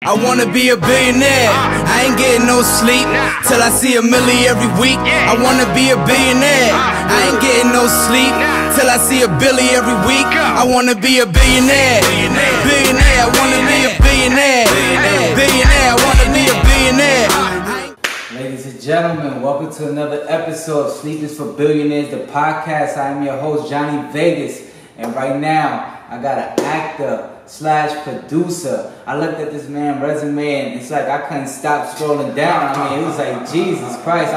I wanna be a billionaire. I ain't getting no sleep till I see $1 million every week. I wanna be a billionaire. I ain't getting no sleep till I see $1 billion every week. I wanna be a billionaire. Billionaire. I wanna be a billionaire. Billionaire. I wanna be a billionaire. Ladies and gentlemen, welcome to another episode of Sleep is for Billionaires, the podcast. I am your host, Johnny Vegas, and right now I got an actor / producer. I looked at this man's resume and it's like I couldn't stop scrolling down. I mean, it was like, Jesus Christ.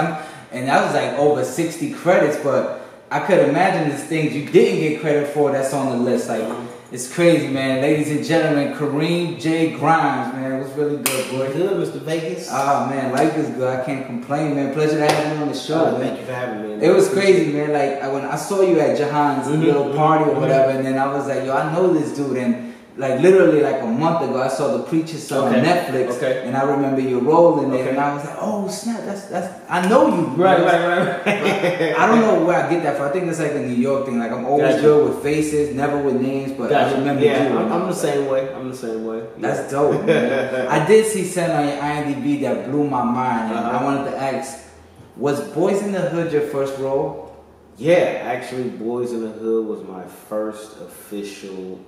And that was like over 60 credits, but I could imagine there's things you didn't get credit for that's on the list. Like, it's crazy, man. Ladies and gentlemen, KAREEM Grimes, man. It was really good, boy. Good, Mr. Vegas. Oh, man, life is good. I can't complain, man. Pleasure to have you on the show, man. Thank you for having me. It was crazy, man. Like, when I saw you at Jahan's little party or whatever, and then I was like, yo, I know this dude. And like literally like a month ago, I saw The Preacher's Son on Netflix, and I remember your role in it, and I was like, oh snap, that's I know you. Right. I don't know where I get that from. I think it's like a New York thing. Like I'm always good with faces, never with names, but I remember you. I'm the same way. That's dope, man. I did see something on your IMDb that blew my mind, and I wanted to ask, was Boys in the Hood your first role? Yeah, actually, Boys in the Hood was my first official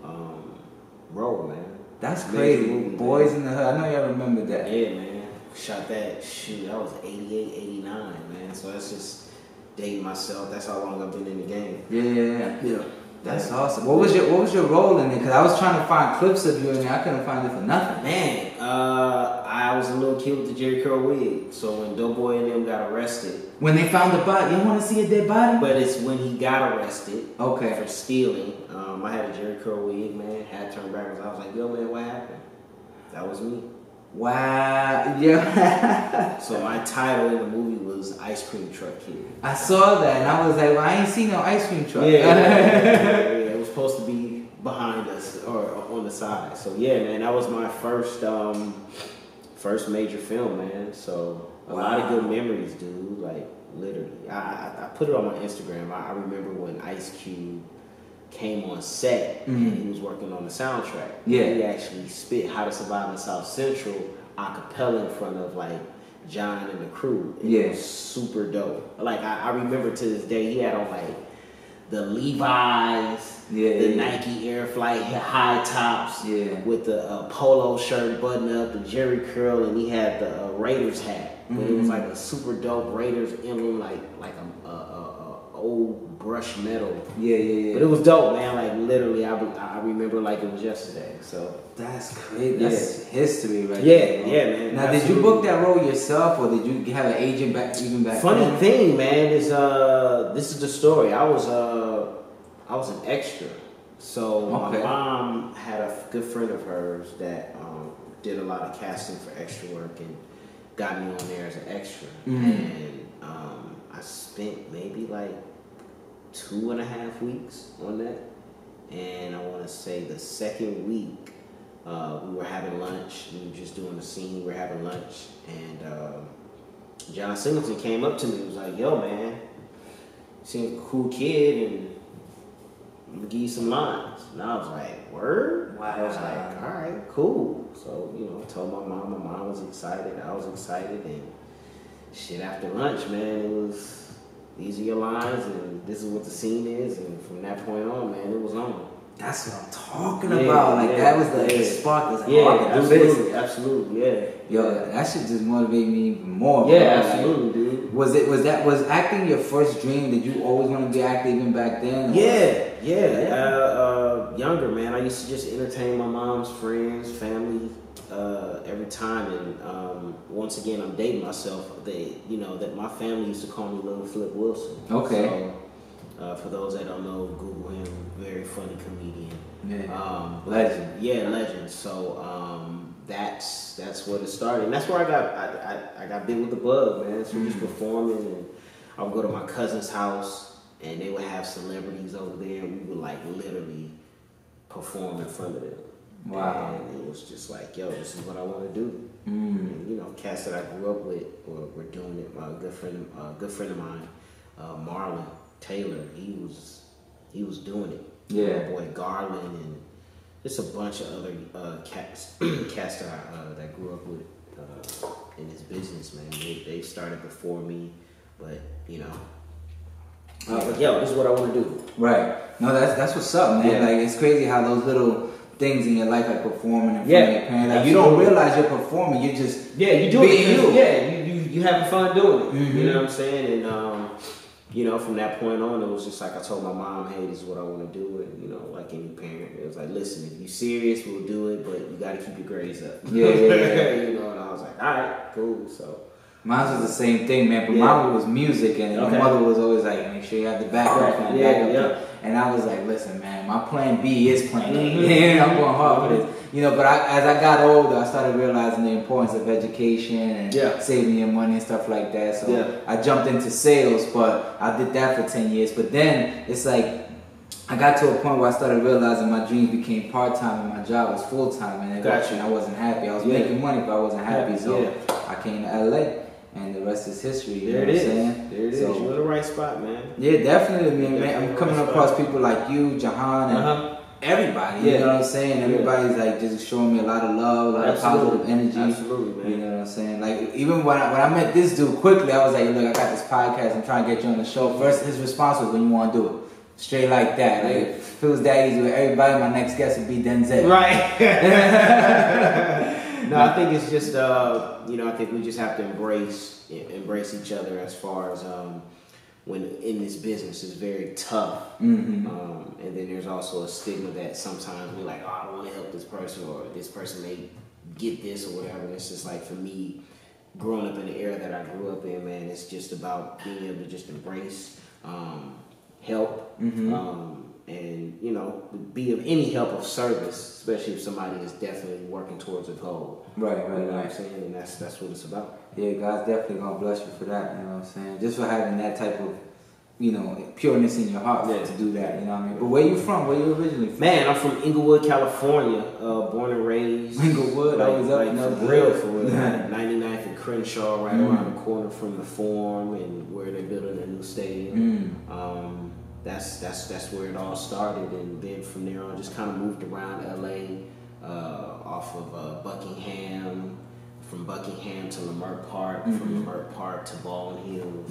role, man. That's crazy. Movie, Boys in the Hood. I know y'all remember that. Yeah, man. Shot that. Shoot, that was 88, 89, man. So that's just dating myself. That's how long I've been in the game. Yeah. That's awesome. What was your role in it? Because I was trying to find clips of you and I couldn't find it for nothing. Man, I was a little kid with the Jerry curl wig. So when Doughboy and them got arrested. When they found the body, you want to see a dead body? But it's when he got arrested. Okay. For stealing. I had a Jerry curl wig, man. Had turned backwards. I was like, yo, man, what happened? That was me. Wow. Yeah. So my title in the movie was Ice Cream Truck Kid. I saw that and I was like, well, I ain't seen no ice cream truck. Yeah. It was supposed to be behind us or on the side. So yeah, man, that was my first major film, man. So a lot of good memories, dude. Like literally, I put it on my Instagram. I remember when Ice Cube came on set and he was working on the soundtrack. Yeah. He actually spit How to Survive in South Central a cappella in front of like John and the crew. It was super dope. Like I remember to this day he had on like the Levi's, the Nike Air Flight high tops, with the polo shirt button up, the Jerry curl, and he had the Raiders hat. But it was like a super dope Raiders emblem, like a old brush metal. Yeah. But it was dope, man. Like literally, I remember like it was yesterday. So that's crazy. That's history, right? Yeah, man. Now, did you book that role yourself, or did you have an agent back then? Funny thing, man, is this is the story. I was an extra. So my mom had a good friend of hers that did a lot of casting for extra work and got me on there as an extra. And I spent maybe like 2.5 weeks on that, and I want to say the second week we were having lunch. We were just doing the scene. We were having lunch, and John Singleton came up to me and was like, yo, man, you seem like a cool kid, and I'm going to give you some lines. And I was like, word? Wow. I was like, all right, cool. So, I told my mom. My mom was excited. I was excited. And shit, after lunch, man, it was, these are your lines, and this is what the scene is. And from that point on, man, it was on. That's what I'm talking about. Like, that was the spark. Like, absolutely, yeah. Yo, that shit just motivated me even more. Yeah, absolutely, dude. Was acting your first dream? Did you always want to be acting even back then? Younger, man. I used to just entertain my mom's friends, family, every time. And once again, I'm dating myself. That my family used to call me Little Flip Wilson. Okay. So, for those that don't know, Google him. Very funny comedian. Yeah. Legend. Yeah, legend. So that's where it started, and that's where I got big with the bug, man. So we just performing, and I would go to my cousin's house, and they would have celebrities over there, and we would like literally perform in front of them. Wow. And it was just like, yo, this is what I want to do. And, cats that I grew up with were doing it. My good friend of mine, Marlon Taylor, he was doing it. Yeah. My boy Garland and It's a bunch of other cats that grew up with in this business, man. They started before me, but you know. But yo, this is what I want to do. Right. No, that's what's up, man. Like it's crazy how those little things in your life, like performing in front of your parents, like you don't realize you're performing. You're just you do it. Yeah, you having fun doing it. Mm-hmm. You know what I'm saying? And you know, from that point on, it was just like I told my mom, hey, this is what I want to do. And, you know, like any parent, it was like, listen, if you're serious, we'll do it, but you got to keep your grades up. Yeah. You know, and I was like, all right, cool. So mine was the same thing, man. But mine was music, and my mother was always like, make sure you have the backup plan. And I was like, listen, man, my plan B is plan A. I'm going hard for this. You know, but as I got older, I started realizing the importance of education and saving your money and stuff like that. So I jumped into sales, but I did that for 10 years. But then it's like, I got to a point where I started realizing my dreams became part-time and my job was full-time. And I wasn't happy. I was making money, but I wasn't happy. So I came to LA. And the rest is history. You know what I'm saying? There it is. You're in the right spot, man. Yeah, definitely, man. I'm coming across people like you, Jahan, and everybody. You know what I'm saying? Everybody's like just showing me a lot of love, a lot of positive energy. Absolutely, man. You know what I'm saying? Like even when I met this dude quickly, I was like, look, I got this podcast. I'm trying to get you on the show. First, his response was, when you want to do it. Straight like that. Like, if it feels that easy with everybody, my next guest would be Denzel. Right. No, I think it's just, you know, I think we just have to embrace each other as far as when in this business is very tough. And then there's also a stigma that sometimes we're like, oh, I don't want to help this person, or this person may get this or whatever. And it's just like, for me, growing up in the era that I grew up in, man, it's just about being able to just embrace help. And, you know, be of any help of service, especially if somebody is definitely working towards a goal. Right. You know what I'm saying? And that's what it's about. Yeah, God's definitely going to bless you for that, you know what I'm saying? Just for having that type of, you know, pureness in your heart to do that, you know what I mean? But where you from? Where you originally from? Man, I'm from Inglewood, California, born and raised. Inglewood, like, always up for real. 99th and Crenshaw, right around the corner from the Forum, and where they're building a new stadium. That's where it all started, and then from there on, just kind of moved around LA, off of Buckingham, from Buckingham to Leimert Park, from Leimert Park to Baldwin Hills.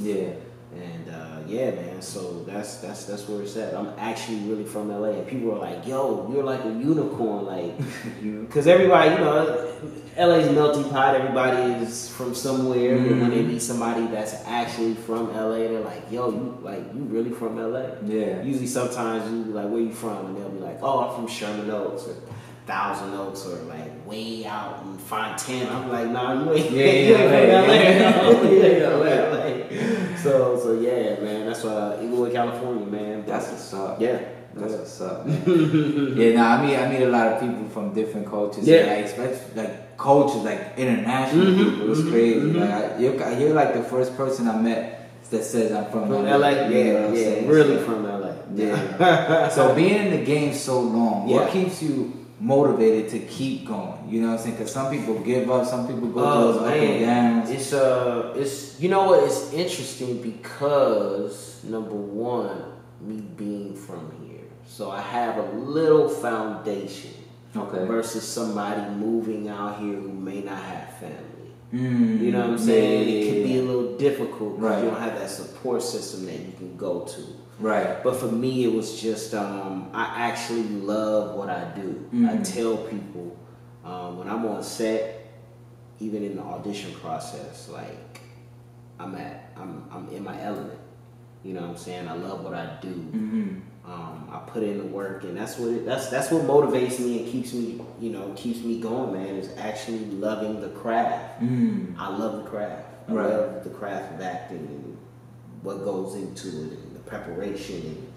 And man, so that's where it's at. I'm actually really from LA, and people are like, "Yo, you're like a unicorn," like, because everybody, you know, LA's a melting pot. Everybody is from somewhere, but when they meet somebody that's actually from LA, they're like, "Yo, you really from LA?" Yeah. Usually, sometimes you be like, "Where you from?" And they'll be like, "Oh, I'm from Sherman Oaks or Thousand Oaks or like way out in Fontana." I'm like, "Nah, you ain't, you ain't from LA." So yeah, man, that's Inglewood, California, man. That's what's up. Yeah. That's what's up, man. I meet a lot of people from different cultures. Like, especially like cultures, like international people. It's crazy. Like you're like the first person I met that says I'm from LA. Really from LA. Yeah. So being in the game so long, what keeps you motivated to keep going? You know what I'm saying? Because some people give up, some people go through those up and downs. It's you know what? It's interesting because number one, me being from here, so I have a little foundation. Versus somebody moving out here who may not have family. You know what I'm saying? It can be a little difficult because you don't have that support system that you can go to. Right. But for me, it was just, I actually love what I do. I tell people when I'm on set, even in the audition process, like I'm in my element. You know what I'm saying? I love what I do. I put in the work, and that's what motivates me and keeps me going, man, is actually loving the craft. I love the craft. I love the craft of acting and what goes into it, and the preparation and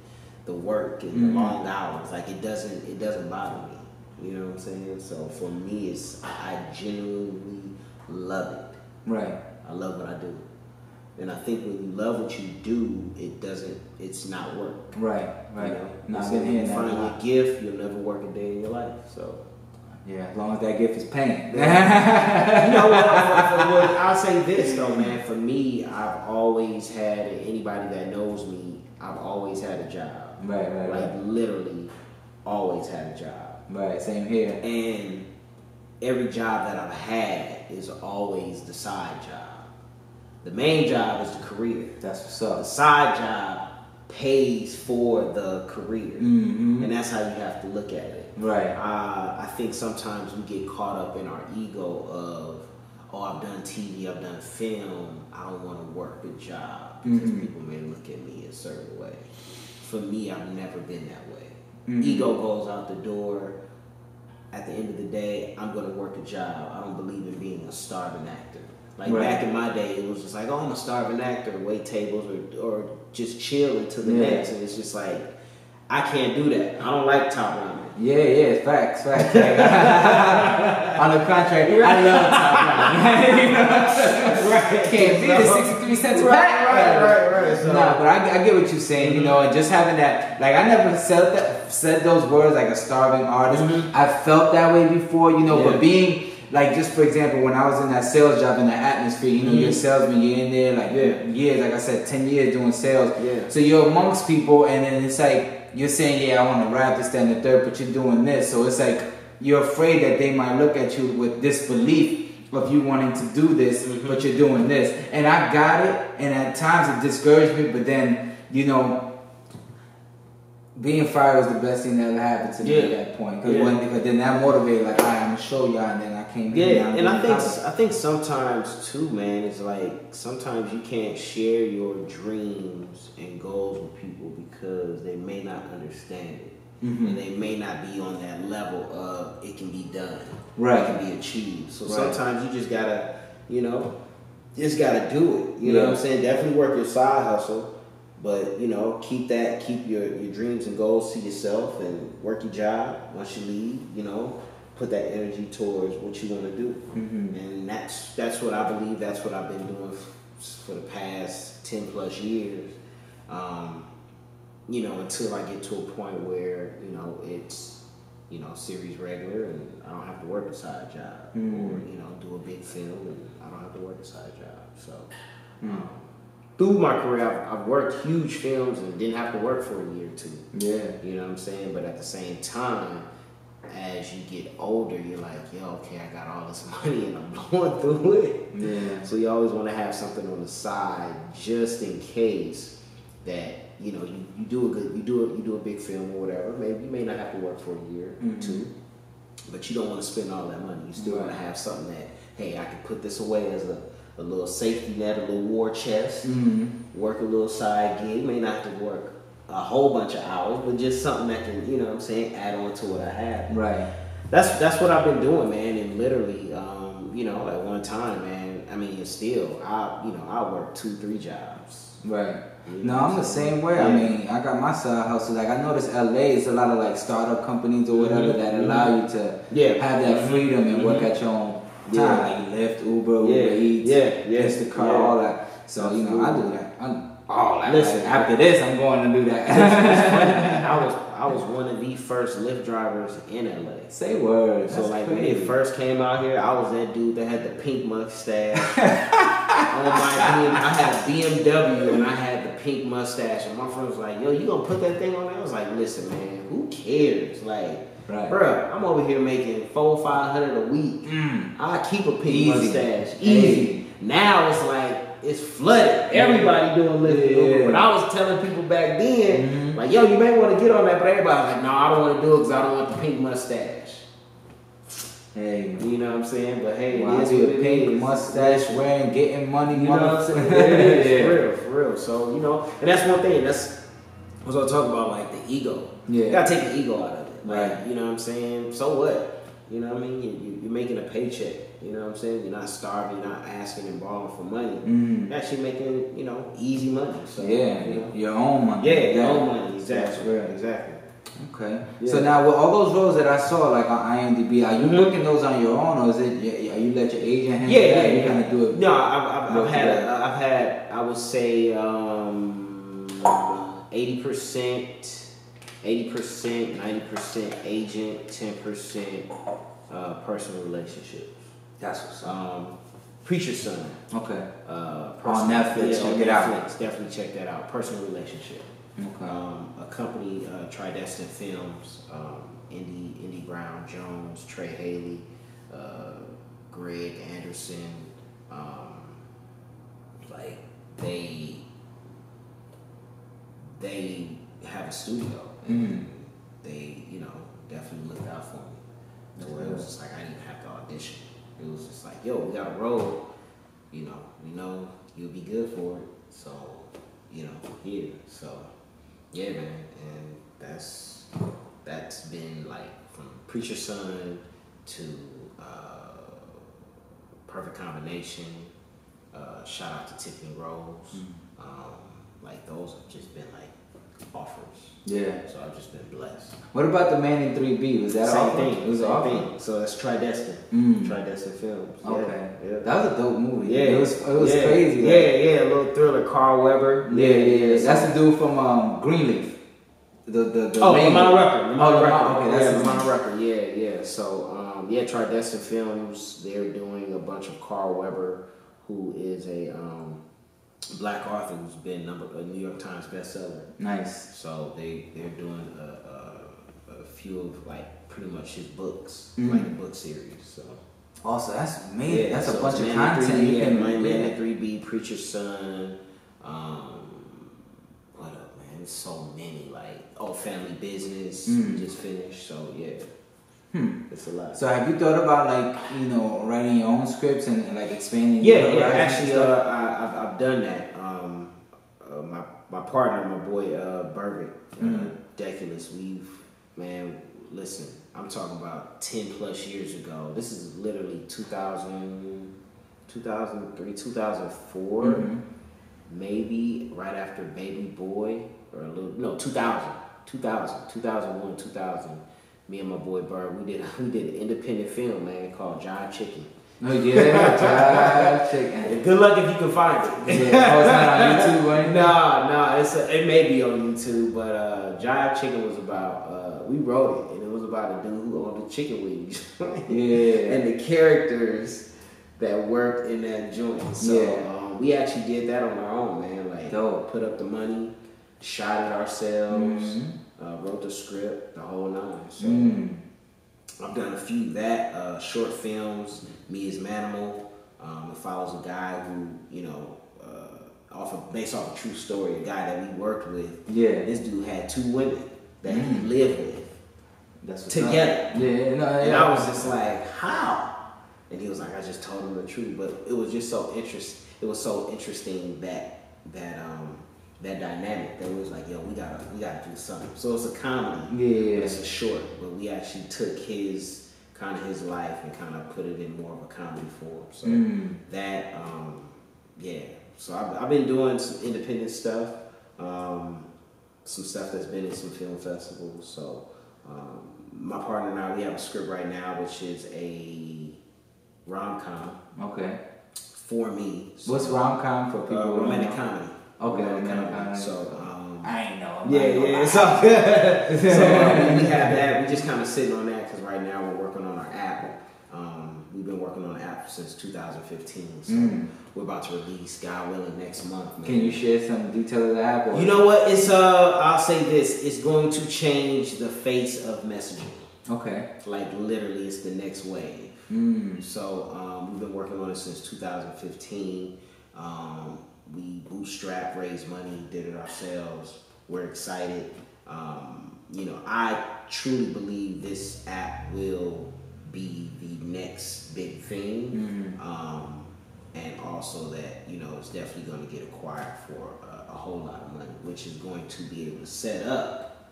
the work and the long hours. Like it doesn't bother me. You know what I'm saying? So for me, I genuinely love it. Right. I love what I do. And I think when you love what you do, it's not work. Right. You know? If you find your gift, you'll never work a day in your life. So yeah, as long as that gift is paying. You know what? I'll say this though, man. For me, I've always had, anybody that knows me, I've always had a job. Right. Like literally always had a job. Right, same here. And every job that I've had is always the side job. The main job is the career. That's what's up. The side job pays for the career. Mm-hmm. And that's how you have to look at it. Right. I think sometimes we get caught up in our ego of, oh, I've done TV, I've done film, I don't want to work a job because people may look at me a certain way. For me, I've never been that way. Ego goes out the door. At the end of the day, I'm going to work a job. I don't believe in being a starving actor. Like back in my day, it was just like, oh, I'm a starving actor, wait tables or just chill until the next. And it's just like, I can't do that. I don't like top ramen. Yeah, facts. Like, on the contrary, I love top ramen. Right. Can't beat the 63 cents a pack. Right. So, no, but I get what you're saying, you know, and just having that, like, I never said those words like a starving artist. I felt that way before, you know, but being, like, just for example, when I was in that sales job in the atmosphere, you know, you're a salesman, you're in there, like, years, like I said, 10 years doing sales. Yeah. So you're amongst people, and then it's like, you're saying, yeah, I want to rap this, that, and the third, but you're doing this. So it's like, you're afraid that they might look at you with disbelief of you wanting to do this, but you're doing this. And I got it, and at times it discouraged me, but then, you know, being fired was the best thing that ever happened to me at that point. Because then that motivated, like, all right, I'm going to show y'all, and then I came in. Yeah, and I think sometimes, too, man, it's like, sometimes you can't share your dreams and goals with people because they may not understand it. And they may not be on that level of it can be done. Right. It can be achieved. So sometimes you just got to, you know, do it. You know what I'm saying? Definitely work your side hustle. But, you know, keep your dreams and goals to yourself and work your job. Once you leave, you know, put that energy towards what you want to do. And that's what I believe, that's what I've been doing for the past 10 plus years. You know, until I get to a point where, you know, it's, you know, series regular and I don't have to work a side job. Or, you know, do a big film and I don't have to work a side job. So, through my career, I've worked huge films and didn't have to work for a year or two. Yeah. You know what I'm saying? But at the same time, as you get older, you're like, yo, okay, I got all this money and I'm going through it. Yeah. So you always want to have something on the side just in case that, you know, you do a big film or whatever. Maybe you may not have to work for a year or two, but you don't want to spend all that money. You still want to have something that, hey, I can put this away as a little safety net, a little war chest, work a little side gig. You may not have to work a whole bunch of hours, but just something that can, you know what I'm saying, add on to what I have. Right. That's what I've been doing, man. And literally, you know, at one time, man, I mean, still, I work 2-3 jobs. Right. You know, no, I'm the same way. I mean, I got my side hustle. Like, I noticed LA is a lot of like startup companies or whatever that allow you to have that freedom and work at your own time. Like Lyft, Uber, Eats, Instacart, all that. So, you know, I do that. All that. Listen, like, after this, I'm going to do that. It's funny, man. I was one of the first Lyft drivers in LA. Say words. So like when it first came out here, I was that dude that had the pink mustache. I had a BMW and I had the pink mustache, and my friend was like, "Yo, you gonna put that thing on there?" I was like, "Listen, man, who cares? Like, bruh, I'm over here making $400-500 a week. I keep a pink mustache, easy." Now it's like, it's flooded. Everybody doing Lyft and Uber. But I was telling people back then, like, yo, you may want to get on that. But everybody was like, no, I don't want to do it because I don't want the pink mustache. Hey, you know what I'm saying? But hey, well, it is what what it it pink is. mustache wearing, getting money, you know what I'm saying? It is, for real. So, you know, and that's one thing. That's what I talk about, like the ego. Yeah. You got to take the ego out of it. Like, you know what I'm saying? So what? You know what I mean? You're making a paycheck. You know what I'm saying? You're not starving. You're not asking and borrowing for money. You're actually making, you know, easy money. So, you know, your own money. Yeah, your own money. Exactly. Exactly. Okay. Yeah. So now, with all those roles that I saw, like on IMDb, are you booking those on your own, or is it? Are you let your agent handle that? You kind of do it. No, I've had. I would say 80%. 80%, 90% agent, 10% personal relationships. That's what's up. Preacher's Son. Okay. On Netflix, check it out. Definitely check that out. Personal relationship. Okay. A company, Tridestant Films, Indy Brown Jones, Trey Haley, Greg Anderson, like they have a studio, and they, you know, definitely looked out for me. To where it was just like I didn't even have to audition. It was just like, yo, we got a role, you know, we know you'll be good for it, so, you know, here. So yeah, man, and that's been like from Preacher's Son to Perfect Combination. Shout out to Tiffany Rose. Like those have just been like offers. Yeah. So I've just been blessed. What about the Man in 3B? Was that same offer? thing? It was same offer. thing. So that's Tridestin. Tridestin Films. Yeah, Okay. Yeah. That was a dope movie. Yeah. It was crazy. Yeah, a little thriller. Carl Weber. Yeah. That's the dude from Greenleaf. The Lamont Rucker. Okay, that's Lamont Rucker. Yeah. So Tridestin Films. They're doing a bunch of Carl Weber, who is a Black author who's been a New York Times bestseller. Nice. So they're doing a few of like pretty much his books, like a book series. So also that's amazing. Yeah, that's so a bunch of Man content. You can Man in 3B, Preacher's Son. What up, man? There's so many. Like Family Business. We just finished. So yeah. It's a lot. So have you thought about like, you know, writing your own scripts and like expanding? Yeah. Actually, I've done that. My partner, my boy Bervick, Deculus. Listen. I'm talking about 10 plus years ago. This is literally 2000, 2003, 2004, maybe right after Baby Boy, or 2001, 2000. Me and my boy Bird, we did an independent film, man, called Jive Chicken. Oh yeah, Jive Chicken. And good luck if you can find it. Yeah. Oh, it's not on YouTube, right? No, it may be on YouTube, but Jive Chicken was about, we wrote it, and it was about a dude who owned the chicken wings. Yeah. And the characters that worked in that joint. So we actually did that on our own, man. Like, put up the money, shot it ourselves. Wrote the script, the whole nine. So I've done a few of that short films. Me as Manimal. It follows a guy who, you know, based off a true story, a guy that we worked with. Yeah. This dude had 2 women that he lived with. That's together. And I was just like, how? And he was like, I just told him the truth. But it was just so interesting. It was so interesting that dynamic that was like, yo, we gotta do something. So it's a comedy. Yeah. It's a short, but we actually took his life and kind of put it in more of a comedy form. So that, So I've been doing some independent stuff, some stuff that's been in some film festivals. So my partner and I, we have a script right now, which is a rom-com. Okay. For me. So, what's rom-com for people? Romantic comedy. Okay, romantic. So I ain't know. Yeah. So we have that. We just kind of sitting on that because right now we're working on our app. We've been working on the app since 2015. So we're about to release, God willing, next month. Man. Can you share some details of the app? Or? You know what? It's I'll say this. It's going to change the face of messaging. Okay. Like literally, it's the next wave. So we've been working on it since 2015. We bootstrapped, raised money, did it ourselves. We're excited. You know, I truly believe this app will be the next big thing. And also that, you know, it's definitely going to get acquired for a whole lot of money, which is going to be able to set up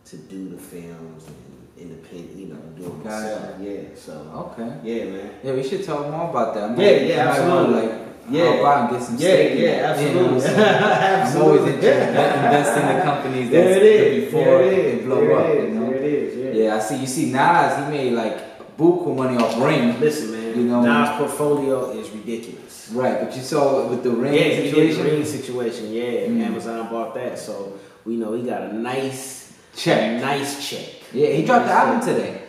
to do the films and independent, you know, do it myself. Yeah, so. Okay. Yeah, man. Yeah, we should talk more about that. Absolutely. Help out and get some stake. Absolutely. You know, I'm always interested in investing in companies that's before they blow up. You know? There it is. Yeah, I see. You see, Nas, he made like buku money off Ring. Listen, man. You know, Nas' portfolio is ridiculous. Right, but you saw with the Ring situation. The Ring situation. Yeah, Amazon bought that, so we know he got a nice check. Yeah, he dropped the album today.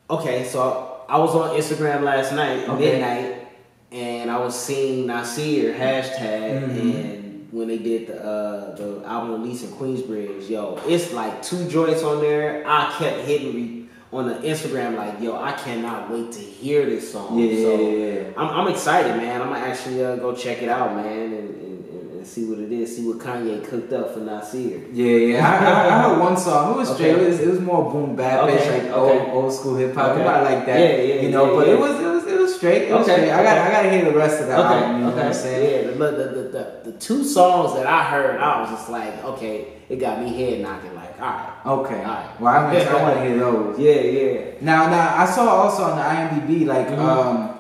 Okay, so I was on Instagram last night, midnight. And I was seeing Nasir hashtag, and when they did the album release in Queensbridge, yo, it's like 2 joints on there. I kept hitting on the Instagram like, yo, I cannot wait to hear this song. Yeah, so yeah. I'm excited, man. I'm gonna actually go check it out, man, and see what it is. See what Kanye cooked up for Nasir. Yeah. I heard one song. It was straight. It was more boom bap-ish, like old school hip hop. I like that. Yeah. You know, but it was straight. It was straight. I gotta hear the rest of that album. You know what I'm saying? Yeah. The 2 songs that I heard, I was just like, okay, it got me head knocking. Like, all right. Okay. All right. Well, I want to hear those. Yeah. Now, I saw also on the IMDb, like,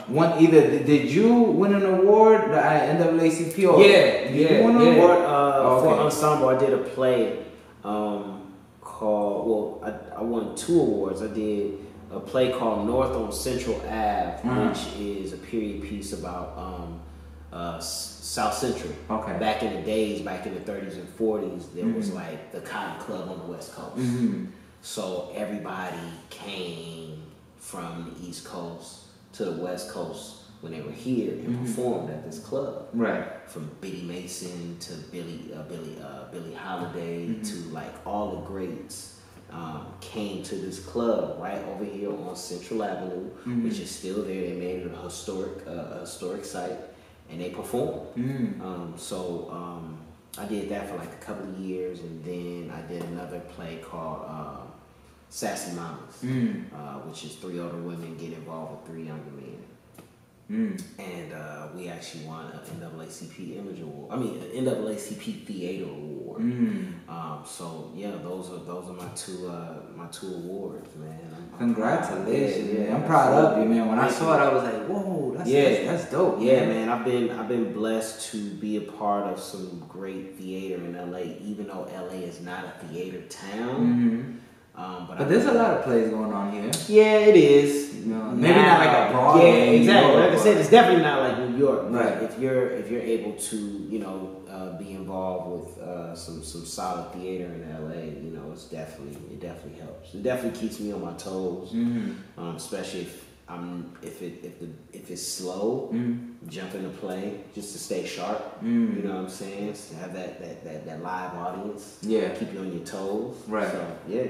one either did you win an award, the NAACP, or did you win an award for Okay. ensemble? I did a play called. Well, I won 2 awards. I did a play called North on Central Ave, which is a period piece about South Central. Okay. Back in the days, back in the 30s and 40s, there was like the Cotton Club on the West Coast. So everybody came from the East Coast to the West Coast when they were here and performed at this club. Right. From Biddy Mason to Billie Holiday to like all the greats came to this club right over here on Central Avenue, which is still there. They made it a historic site, and they performed. I did that for like a couple of years, and then I did another play called Sassy Mamas, which is 3 older women get involved with 3 younger men. And we actually won an NAACP Image Award. I mean, an NAACP Theater Award. So yeah, those are my two awards, man. Congratulations, man. I'm proud of you, man. When I saw it, I was like, whoa, that's dope. Yeah, man. I've been blessed to be a part of some great theater in LA, even though LA is not a theater town. But there's a lot of plays going on here. Yeah, it is. Maybe not like a Broadway. Yeah, exactly. Like I said, it's definitely not like New York. Right. If you're able to, be involved with some solid theater in LA, it definitely helps. It definitely keeps me on my toes. Especially if it's slow, jump in the play just to stay sharp. You know what I'm saying? To have that live audience. Yeah. Keep you on your toes. Right. So, yeah.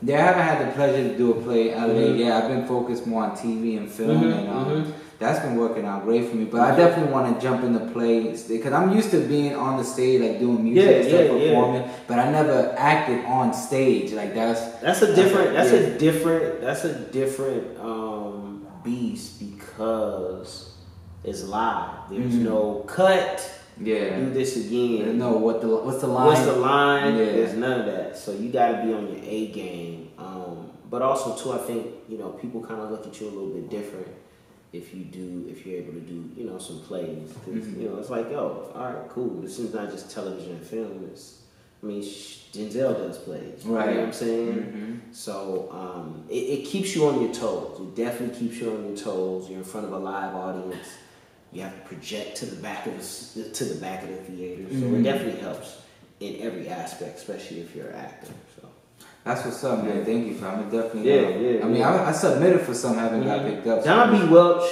Yeah, I haven't had the pleasure to do a play in LA. Yeah, I've been focused more on TV and film, and that's been working out great for me. But I definitely want to jump in the play because I'm used to being on the stage, like doing music and stuff, performing. But I never acted on stage. Like that's a different beast because it's live. There's no cut. Yeah. Do this again. No, what's the line? What's the line? Yeah. There's none of that. So you got to be on your A game. But also too, I think people kind of look at you a little bit different if you're able to do some plays. Cause, it's like, yo, all right, cool. This is not just television and film. Denzel does plays. Right. You know what I'm saying? So it keeps you on your toes. It definitely keeps you on your toes. You're in front of a live audience. You have to project to the back of the theater. So it definitely helps in every aspect, especially if you're an actor. So that's what's up, man. Thank you for. I'm definitely. I mean, I submitted for some, haven't got picked up. John B. Welch,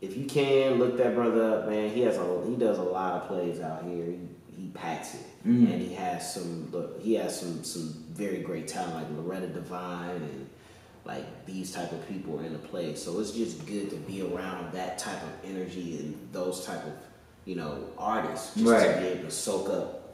if you can look that brother up, man. He does a lot of plays out here. He packs it, and he has some very great talent like Loretta Devine and like these type of people are in the play. So it's just good to be around that type of energy and those type of artists just to be able to soak up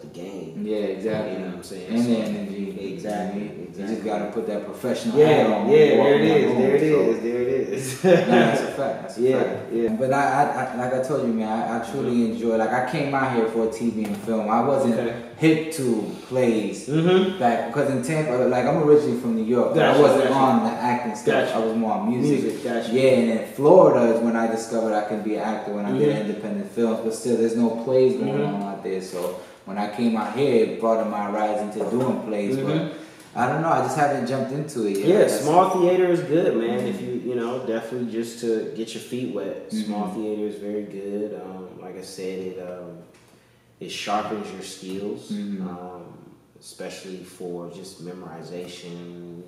the game. Yeah, exactly. You know what I'm saying? And the energy. Exactly. You just gotta put that professional hat on. There it is. No, that's a fact. That's a fact. Yeah. But I like I told you, man, I truly enjoy. Like I came out here for TV and film. I wasn't hip to plays back because in Tampa, like I'm originally from New York, but I wasn't on the acting stuff. I was more on music. Yeah, and in Florida is when I discovered I could be an actor when I did independent films. But still, there's no plays going on out there. So when I came out here, it broadened my horizon to doing plays. But I don't know. I just haven't jumped into it yet. Yeah, small theater is good, man. If you definitely just to get your feet wet. Small theater is very good. Like I said, it sharpens your skills, especially for just memorization,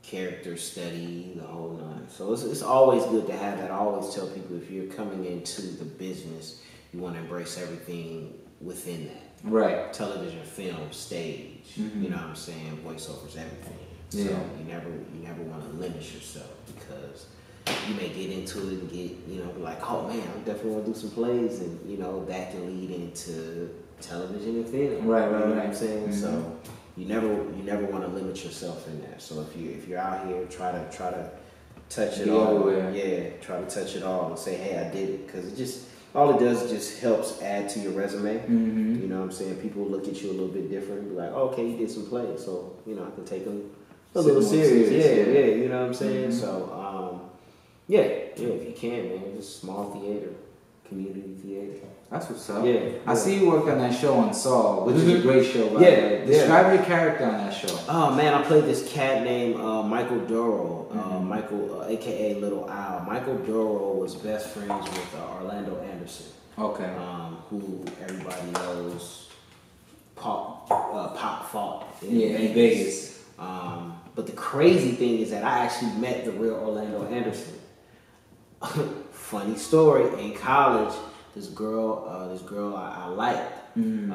character study, the whole nine. So it's always good to have that. I always tell people if you're coming into the business, you want to embrace everything within that. Right. Television, film, stage, you know what I'm saying, voiceovers, everything. So you never want to limit yourself, because you may get into it and get, like, oh man, I definitely want to do some plays, and that can lead into television and film. Right. You know what I'm saying? Mm-hmm. So you never want to limit yourself in that. So if you're out here, try to touch it all. Yeah, try to touch it all and say, hey, I did it, because all it does is just helps add to your resume. Mm-hmm. You know what I'm saying? People look at you a little bit different, be like, oh, okay, you did some plays, so I can take them a little serious. Yeah, you know what I'm saying? Mm-hmm. So yeah, if you can, man, just small theater, community theater. That's what's up. Yeah. I see you worked on that show on Saul, which is a great show. By the way. Describe your character on that show. Oh man, I played this cat named Michael Duro, Michael, aka Little Al. Michael Duro was best friends with Orlando Anderson. Okay. Who everybody knows, Pop fought in Vegas. But the crazy thing is that I actually met the real Orlando Anderson. Funny story. In college, this girl I liked, and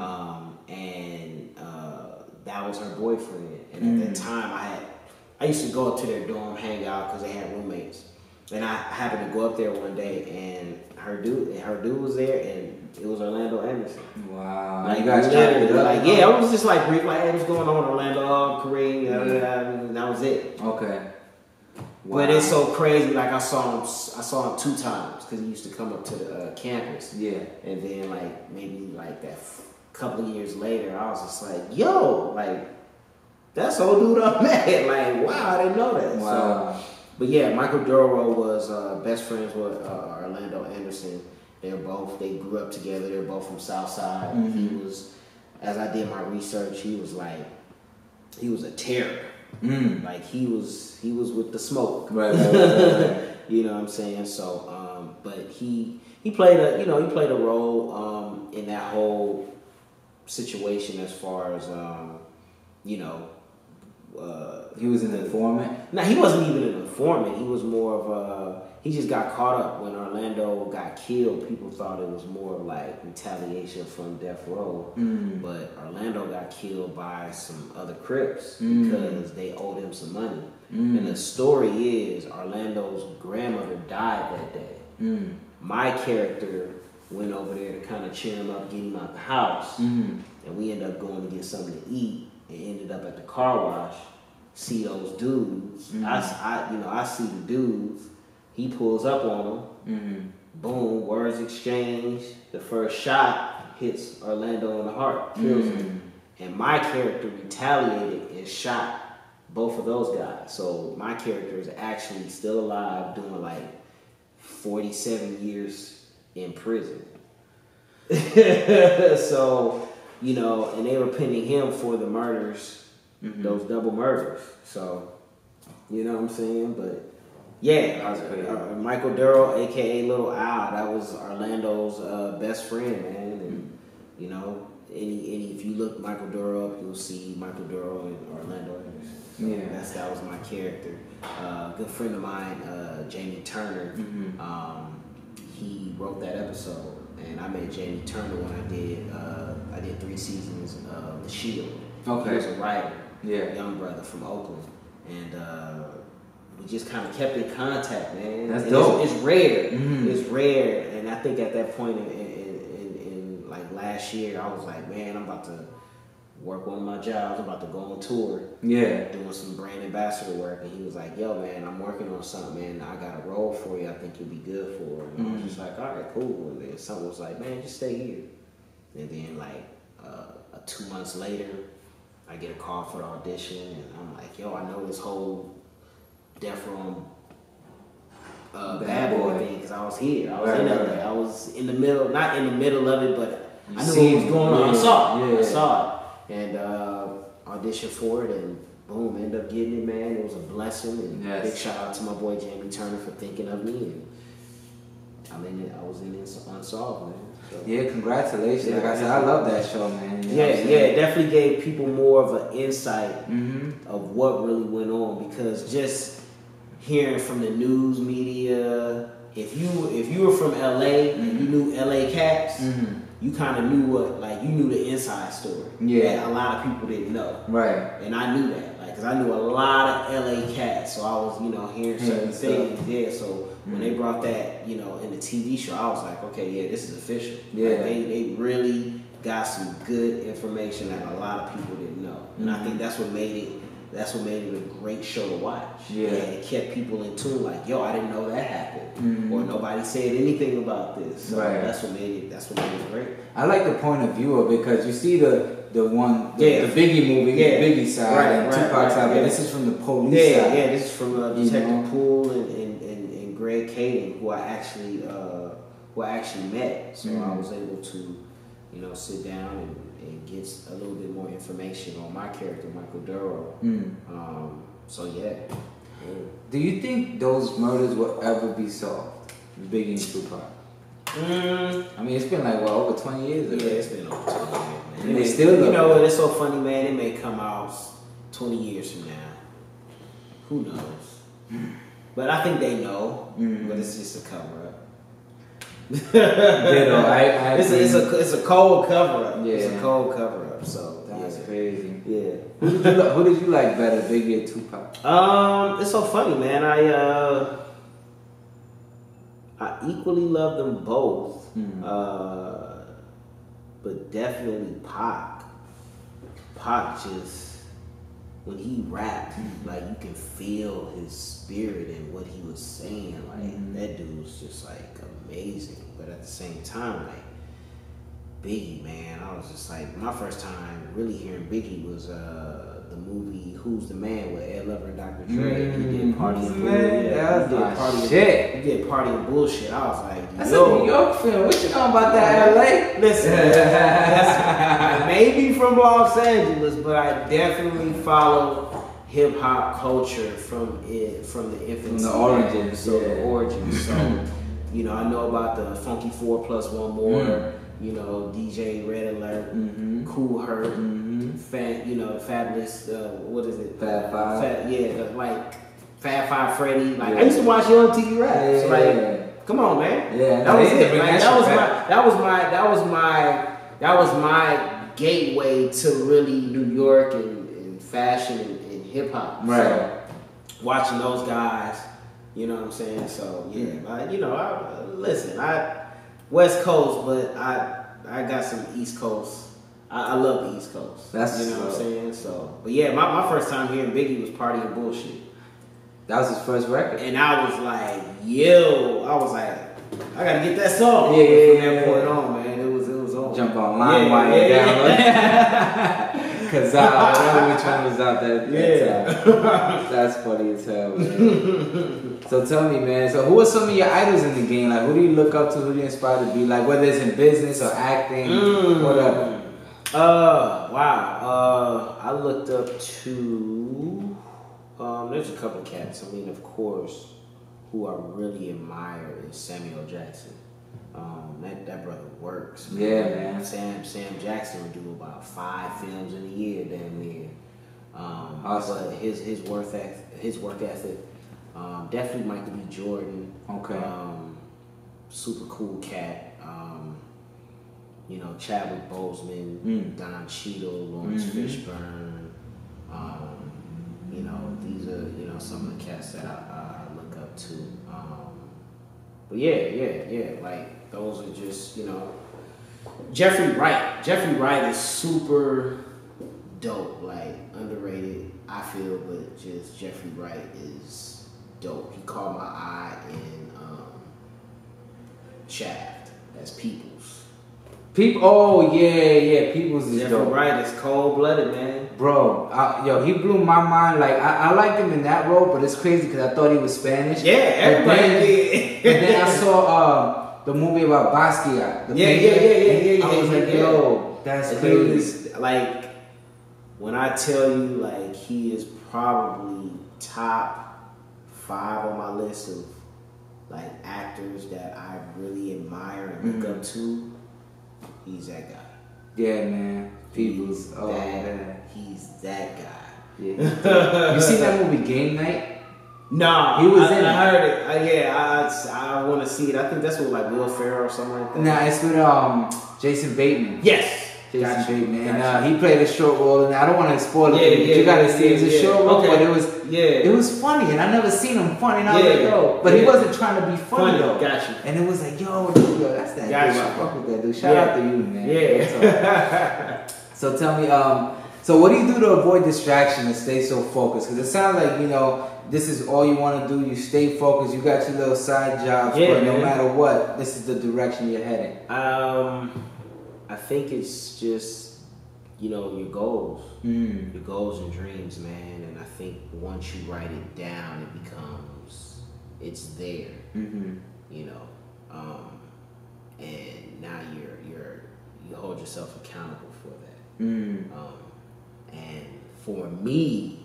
that was her boyfriend. And at that time, I used to go up to their dorm, hang out, because they had roommates. And I happened to go up there one day, and her dude was there, and it was Orlando Anderson. Wow! Like, you guys chatted it up. Like, yeah, I was just like brief, like, hey, what's going on, Orlando? Kareem, and that was it. Okay. Wow. But it's so crazy. Like, I saw him 2 times, because he used to come up to the campus. Yeah. And then maybe that couple of years later, I was just like, yo, that's old dude I met. Like, wow, I didn't know that. Wow. So, but yeah, Michael Duro was best friends with Orlando Anderson. They grew up together. They're both from Southside. Mm-hmm. He was, as I did my research, he was a terror. Like he was with the smoke. Right. You know what I'm saying? So, but he played a role in that whole situation, as far as he was an informant? No, he wasn't even an informant. He was more of he just got caught up when Orlando got killed. People thought it was more like retaliation from Death Row. But Orlando got killed by some other Crips because they owed him some money. And the story is Orlando's grandmother died that day. My character went over there to kind of cheer him up, get him out the house. And we ended up going to get something to eat, and ended up at the car wash. See those dudes. I see the dudes. He pulls up on them. Boom, words exchange. The first shot hits Orlando in the heart, kills him. And my character retaliated and shot both of those guys. So my character is actually still alive, doing 47 years in prison. So, and they were pinning him for the murders, those double murders. So, you know what I'm saying? But yeah, Michael Duro, aka Little Al, that was Orlando's best friend, man. And if you look Michael Duro up, you'll see Michael Duro and Orlando Anderson. So that was my character. Good friend of mine, Jamie Turner. He wrote that episode, and I met Jamie Turner when I did 3 seasons of The Shield. Okay. He was a writer, young brother from Oakland, and we just kind of kept in contact, man. That's dope. It's rare. It's rare, and I think at that point in last year, I was like, man, I'm about to work one of my jobs. I'm about to go on tour. Yeah. Doing some brand ambassador work. And he was like, yo, man, I'm working on something, man. I got a role for you I think you'll be good for. And I was just like, all right, cool. And then someone was like, man, just stay here. And then 2 months later, I get a call for the audition. And I'm like, yo, I know this whole Death Row bad boy thing, because I was here. I was in LA. I was in the middle, not in the middle of it, but I knew what was going on. I saw it. I saw it. And auditioned for it, and boom, ended up getting it, man. It was a blessing. And big shout out to my boy Jamie Turner for thinking of me. And I was in it Unsolved, man. So, yeah, congratulations. Like I said, I love that show, man. You know it definitely gave people more of an insight of what really went on, because just hearing from the news media, if you were from LA and you knew LA cats, you kind of knew you knew the inside story. Yeah, that a lot of people didn't know. Right. And I knew that, because I knew a lot of LA cats, so I was, you know, hearing certain things. Yeah, so when they brought that, you know, in the TV show, I was like, okay, yeah, this is official. Yeah, like, they really got some good information that a lot of people didn't know, and I think that's what made it. That's what made it a great show to watch. Yeah, and it kept people in tune. Like, yo, I didn't know that happened, or nobody said anything about this. So that's what made it. That's what made it great. I like the point of view of it because you see the Biggie movie, the Biggie side, and Tupac side. But this is from the police side. Yeah, this is from Detective Poole and Greg Caden, who I actually met. So I was able to, you know, sit down and get a little bit more information on my character, Michael Duro. So yeah. Do you think those murders will ever be solved, Biggie and Tupac? I mean, it's been like over 20 years ago. Yeah, it's been over 20 years, man. And they still, you know, it's so funny, man. It may come out 20 years from now. Who knows? But I think they know. But it's just a cover up. It's a cold cover up. Yeah. It's a cold cover up. So that's crazy. Yeah. Who did you like better, Biggie or Tupac? It's so funny, man. I equally love them both. But definitely Pac. Pac just, when he rapped, like, you can feel his spirit and what he was saying. Like, that dude was just like amazing. But at the same time, like, Biggie, man, I was just like, my first time really hearing Biggie was the movie Who's the Man with Ed Lover and Dr. Dre. He did Party and Bullshit. He did Party and Bullshit. I was like, that's a New York film. What you know about that, LA? Listen, that's maybe from Los Angeles, but I definitely follow hip hop culture from the infancy, from the origins. So the origins. So, you know, I know about the Funky 4 plus 1 more. You know, DJ Red Alert, Cool Herc, you know, Fabulous, what is it? Fab Five. Like Fab Five Freddy. Like, I used to watch Young T rap. So like, come on, man. Yeah, that was it. Like, that was my gateway to really New York and fashion and hip hop. Right. So, watching those guys, you know what I'm saying? So yeah, you know, listen, West Coast, but I got some East Coast. I love the East Coast. That's, you know what I'm saying. So, but yeah, my first time hearing Biggie was Party and Bullshit. That was his first record, and I was like, I gotta get that song. Yeah. From that point on, man, it was on. Jump online while you're downloading. Cause whatever which one was out there. That's funny as hell, man. So tell me, man. So who are some of your idols in the game? Like, who do you look up to? Who do you inspire to be? Like, whether it's in business or acting, whatever. Wow. I looked up to. There's a couple of cats. I mean, of course, who I really admire is Samuel Jackson. That brother works. Man. Yeah, man. Sam Jackson would do about 5 films in a year, damn near. Awesome. But his work ethic, definitely Michael B. Jordan. Okay. Super cool cat. You know, Chadwick Boseman, Don Cheadle, Lawrence Fishburne. You know, these are, you know, some of the cats that I look up to. But yeah, like, those are just, you know, Jeffrey Wright. Jeffrey Wright is super dope, like, underrated, I feel, but just Jeffrey Wright is dope. He caught my eye in Shaft as Peoples. Peoples is Jeffrey dope. Wright is cold-blooded, man. Bro, he blew my mind. Like, I liked him in that role, but it's crazy because I thought he was Spanish. Yeah, everybody did. And then I saw the movie about Basquiat. Yeah. I was like, yo, that's crazy. Like, when I tell you, like, he is probably top 5 on my list of, like, actors that I really admire and look up to, he's that guy. Yeah, man. Peoples. He's that guy. Yeah. You seen that movie Game Night? No, he was in it. I heard it. I want to see it. I think that's with, like, Will Ferrell or something like that. Nah, it's with Jason Bateman. Yes. Jason Bateman. And he played a short role, and I don't want to spoil it, but you gotta see it's a short role, but it was funny, and I never seen him funny, and I was like, yo, but he wasn't trying to be funny though. Gotcha. And it was like, yo, that's that dude. I fuck with that dude. Shout out to you, man. Yeah. So tell me, so what do you do to avoid distraction and stay so focused? Because it sounds like, you know, this is all you want to do. You stay focused. You got your little side jobs, but no matter what, this is the direction you're heading. I think it's just, you know, your goals and dreams, man. And I think once you write it down, it's there, you know, and now you hold yourself accountable for that. And for me,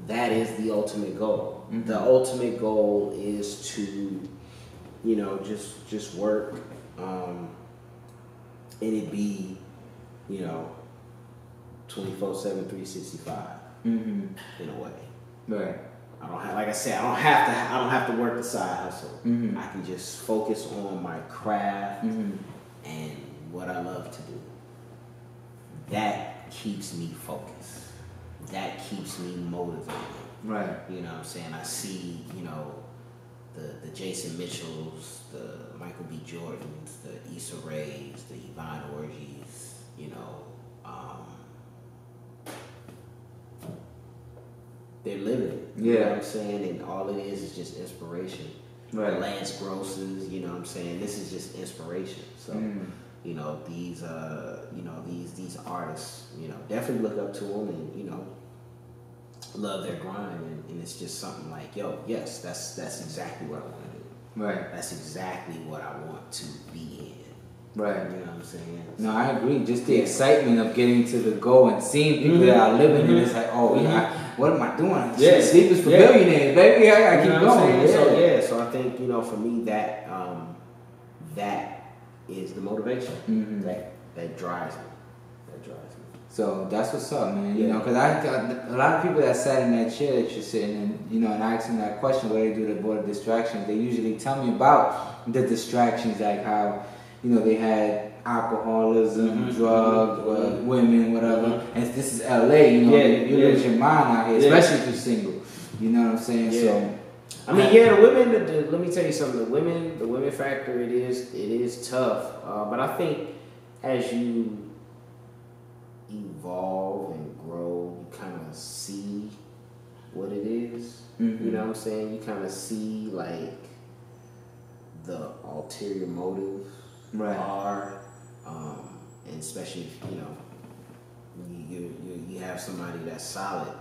that is the ultimate goal. The ultimate goal is to, you know, just work, and it be, you know, 24/7, 365 in a way. Right. I don't have, like I said, I don't have to work the side hustle. I can just focus on my craft and what I love to do. That keeps me focused. That keeps me motivated. Right. You know what I'm saying? I see, you know, the Jason Mitchells, the Michael B. Jordans, the Issa Raes, the Yvonne Orgies, you know, they're living it. You know what I'm saying? And all it is just inspiration. Right. Lance Grosses, you know what I'm saying? This is just inspiration. So, you know, these artists, you know, definitely look up to them and, you know, love their grind. And it's just something like, yo, yes, that's exactly what I want to do. Right. That's exactly what I want to be in. Right. You know what I'm saying? No, I agree. Just the excitement of getting to the goal and seeing people that are living in it. It's like, oh, what am I doing? Sleepers for billionaires, baby. I gotta keep going. So I think, you know, for me, that is the motivation that drives me. So that's what's up, man. You know, because a lot of people that sat in that chair that you're sitting in, you know, and I asked them that question, what do they do to avoid distractions? They usually tell me about the distractions, like how, you know, they had alcoholism, drugs, women, whatever. And this is LA, you know, you lose your mind out here, especially if you're single. You know what I'm saying? So, I mean, the women. Let me tell you something. The women factor. It is tough. But I think as you evolve and grow, you kind of see what it is. You know what I'm saying? You kind of see like the ulterior motive are, and especially if you know you have somebody that's solid.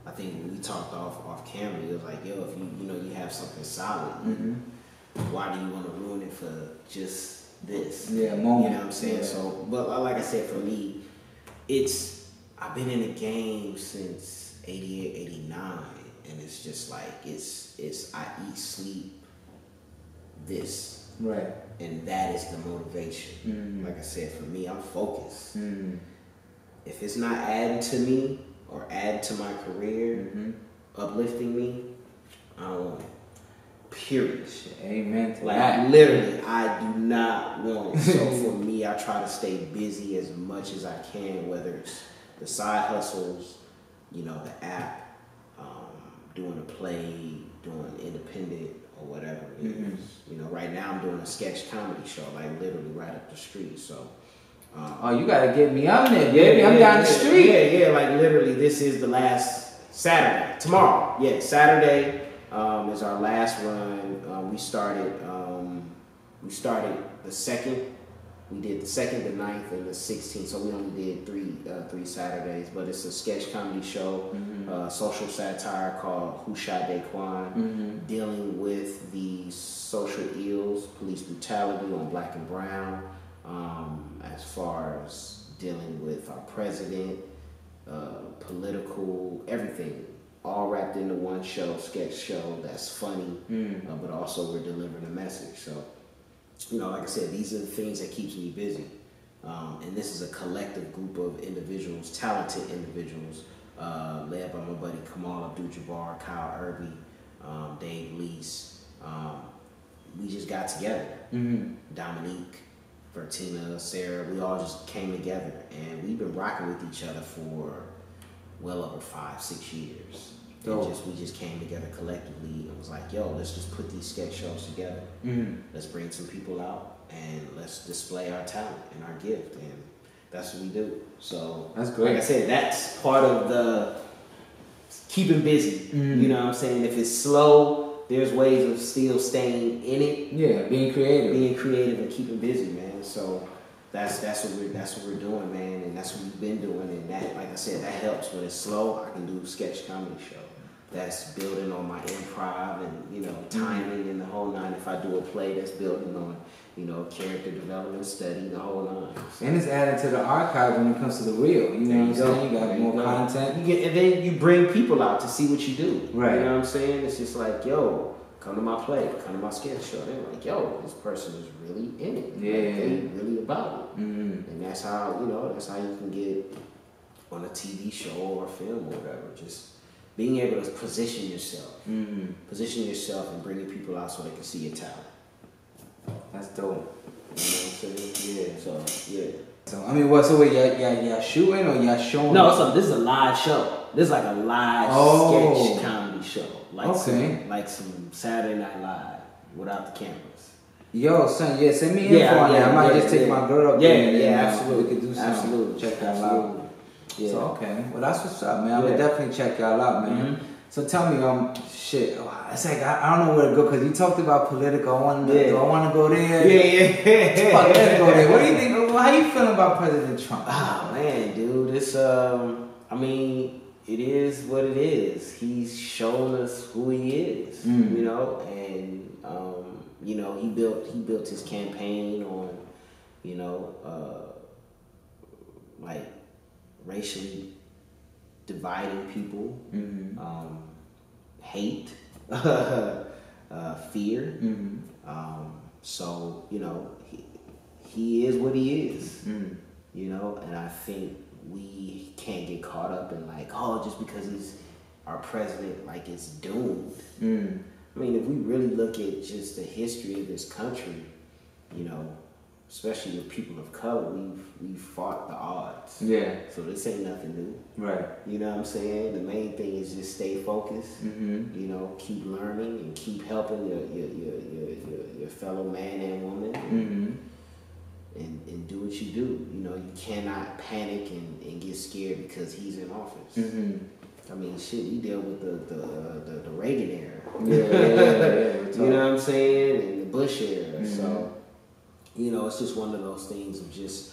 I think when we talked off camera, it was like, yo, if you have something solid, why do you want to ruin it for just this? Yeah, moment. You know what I'm saying? So, but like I said, for me, I've been in the game since 88, 89, and it's just like it's I eat, sleep this, right, and that is the motivation. Like I said, for me, I'm focused. If it's not adding to me or add to my career, uplifting me, I don't want it. Period. Amen to like that. Literally, I do not want it. So for me, I try to stay busy as much as I can, whether it's the side hustles, you know, the app, doing a play, doing independent or whatever it is. You know, right now I'm doing a sketch comedy show, like literally right up the street. So. Oh, you gotta get me on there, baby. I'm down the street. Yeah, like literally, this is the last Saturday. Tomorrow, Saturday is our last run. We started the 2nd. We did the 2nd, the 9th, and the 16th. So we only did three Saturdays. But it's a sketch comedy show, social satire called Who Shot Daquan, dealing with the social ills, police brutality on Black and Brown. As far as dealing with our president, political, everything, all wrapped into one sketch show that's funny, but also we're delivering a message. So, you know, like I said, these are the things that keeps me busy. And this is a collective group of individuals, talented individuals, led by my buddy Kamal Abdul-Jabbar, Kyle Irby, Dave Lease. We just got together. Dominique. Bertina, Sarah, we all just came together, and we've been rocking with each other for well over 5-6 years. We just came together collectively and was like, yo, let's just put these sketch shows together. Let's bring some people out and let's display our talent and our gift, and that's what we do. So that's great. Like I said, that's part of the keeping busy. You know what I'm saying? If it's slow, there's ways of still staying in it. Yeah, being creative and keeping busy, man. So that's what we're doing, man, and that's what we've been doing. And that, like I said, that helps. When it's slow, I can do a sketch comedy show. That's building on my improv and timing and the whole nine. If I do a play, that's building on character development, study, the whole nine. So. And it's added to the archive when it comes to the real. You know what I'm saying? You got more content. And then you bring people out to see what you do. Right. You know what I'm saying? It's just like, yo, come to my play, come to my sketch show. They're like, yo, this person is really in it. Yeah. Like, they really about it. And that's how you can get on a TV show or a film or whatever. Just being able to position yourself. Position yourself and bringing people out so they can see your talent. That's dope. You know what I'm saying? Yeah. So, yeah. So, I mean, what? So, wait, y'all shooting or y'all showing? No, so this is a live show. This is like a live sketch comedy show. Like some Saturday Night Live without the cameras. Yo, son, send me info on that. I might just take my girl up there. Yeah, absolutely. We could do something. Absolutely. Check that out. Yeah. So, okay. Well, that's what's up, man. I would definitely check y'all out, man. So tell me, shit. It's like I don't know where to go because you talked about political. Do I want to go there? Yeah. Fuck, let's go there. What do you think? How you feeling about President Trump? Oh man, dude, it's I mean, it is what it is. He's shown us who he is, and he built his campaign on, like racially dividing people, hate, fear. So he is what he is, and I think we can't get caught up in like, oh, just because he's our president, like it's doomed. I mean, if we really look at just the history of this country, especially with people of color, we've fought the odds. Yeah. So this ain't nothing new. Right. You know what I'm saying? The main thing is just stay focused. Keep learning and keep helping your fellow man and woman. And do what you do. You cannot panic and get scared because he's in office. I mean, shit, he dealt with the Reagan era. Yeah. You know what I'm saying? And the Bush era. So, it's just one of those things of just,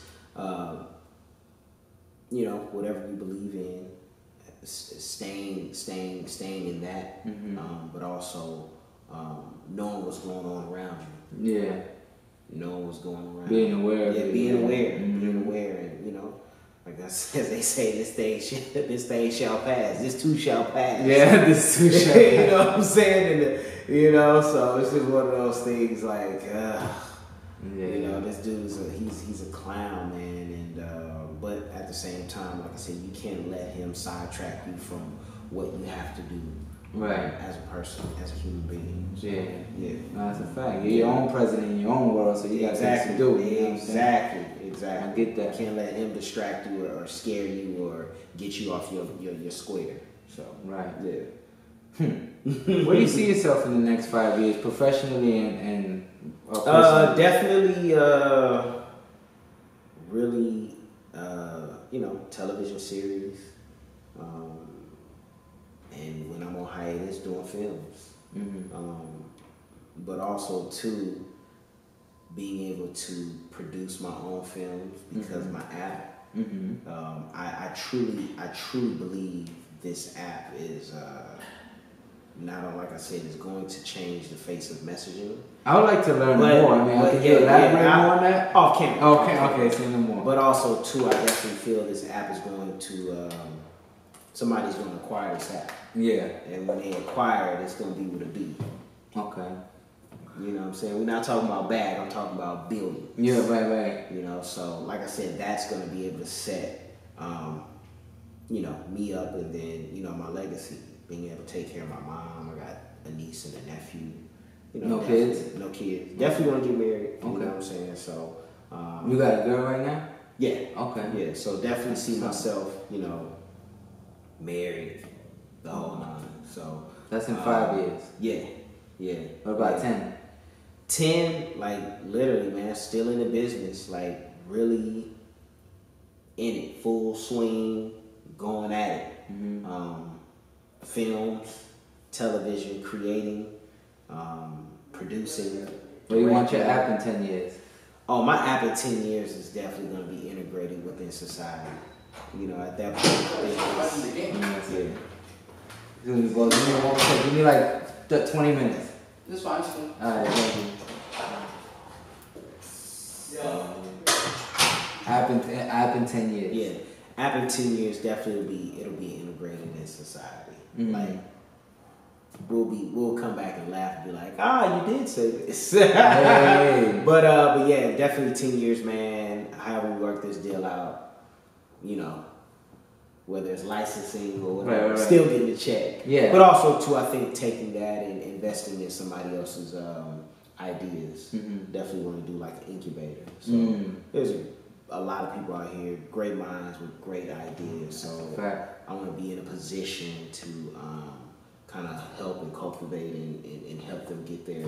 whatever you believe in, staying in that, but also knowing what's going on around you. Yeah. Knowing what's going around. Being aware. Yeah, being aware. Being aware, and like as they say, this thing shall pass. This too shall pass. Yeah, this too shall pass. You know what I'm saying? And so it's just one of those things like, this dude he's a clown, man, and but at the same time, like I said, you can't let him sidetrack you from what you have to do. Right. As a person, as a human being. So, yeah. No, that's a fact. You're your own president in your own world, so you got things to do. Exactly. I get that. You can't let him distract you or scare you or get you off your square. So right. Yeah. Where do you see yourself in the next 5 years, professionally and personally? Definitely really television series. And when I'm on hiatus, doing films. But also, too, being able to produce my own films because of my app. I truly believe this app is not only, like I said, is going to change the face of messaging. I would like to learn more. I mean, can you elaborate more on that? Off camera. Okay, say no more. But also, too, I definitely feel this app is going to... somebody's going to acquire this app. Yeah. And when they acquire it, it's going to be with a B. Okay. You know what I'm saying? We're not talking about bag, I'm talking about billions. Yeah, right. So like I said, that's going to be able to set, me up and then, my legacy. Being able to take care of my mom. I got a niece and a nephew. No kids? No kids. Definitely going to get married. You know what I'm saying? So, You got a girl right now? Yeah. Okay. Yeah. So definitely see myself, you know, married, the whole nine. So that's in 5 years. Yeah. Yeah. What about 10? 10, like literally, man, still in the business, like really in it, full swing, going at it. Films, television, creating, producing. Where you want your app in 10 years? Oh, my app in 10 years is definitely going to be integrated within society. You know, at that point, Give me like 20 minutes. This fine. Alright, thank you. App in 10 years. Yeah, app in 10 years definitely it'll be integrated in society. Like we'll come back and laugh and be like, you did say this. Hey. But yeah, definitely 10 years, man. However we work this deal out, you know, whether it's licensing or whatever, right. Still getting a check. Yeah. But also too, I think taking that and investing in somebody else's ideas. Definitely want to do like an incubator. So there's a lot of people out here, great minds with great ideas. So I want to be in a position to kind of help and cultivate and help them get their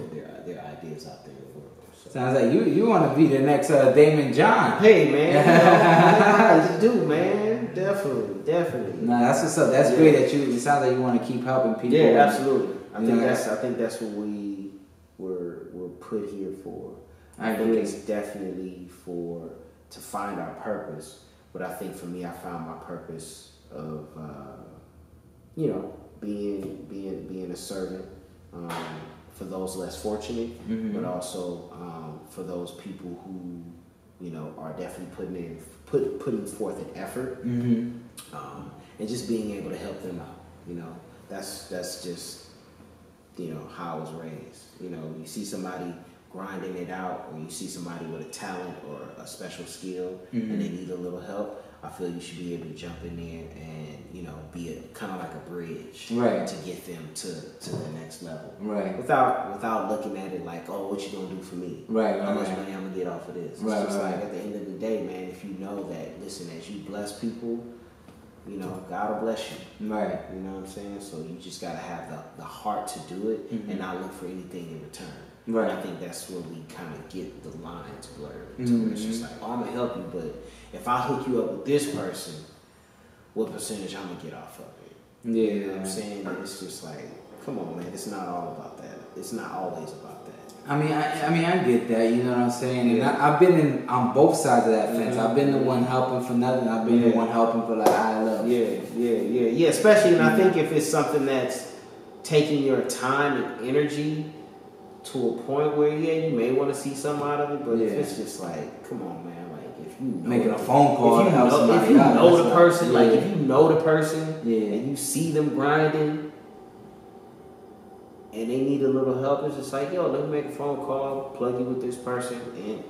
ideas out there in the world. So. Sounds like you want to be the next Damon John. Hey man, you do, man. Definitely. Nah, that's what's up. That's great that you. It sounds like you want to keep helping people. Yeah, absolutely. I think that's what we were put here for. I think it's definitely to find our purpose. But I think for me, I found my purpose of you know, being a servant for those less fortunate, but also for those people who, you know, are definitely putting forth an effort, and just being able to help them out. You know, that's just, you know, how I was raised. You know, you see somebody grinding it out, or you see somebody with a talent or a special skill, and they need a little help. I feel you should be able to jump in there and, you know, be kind of like a bridge, to get them to the next level, without looking at it like, oh, what you gonna do for me? How much money I'm gonna get off of this? It's just like at the end of the day, man, if you know that, listen, as you bless people, you know, God will bless you. You know what I'm saying? So you just gotta have the heart to do it and not look for anything in return. And I think that's where we kind of get the lines blurred. To where it's just like, oh, I'm gonna help you, but if I hook you up with this person, what percentage I'm gonna get off of it? You know what I'm saying? And it's just like, come on, man. It's not all about that. It's not always about that. I mean, I get that. You know what I'm saying? And I've been on both sides of that fence. I've been the one helping for nothing. I've been the one helping for like I love. Yeah. Especially, and I think if it's something that's taking your time and energy to a point where you may want to see something out of it, but if it's just like, come on, man, like if you know making a phone call, if you know the person, like if you know the person, and you see them grinding, and they need a little help, it's just like, yo, let me make a phone call, plug you with this person, and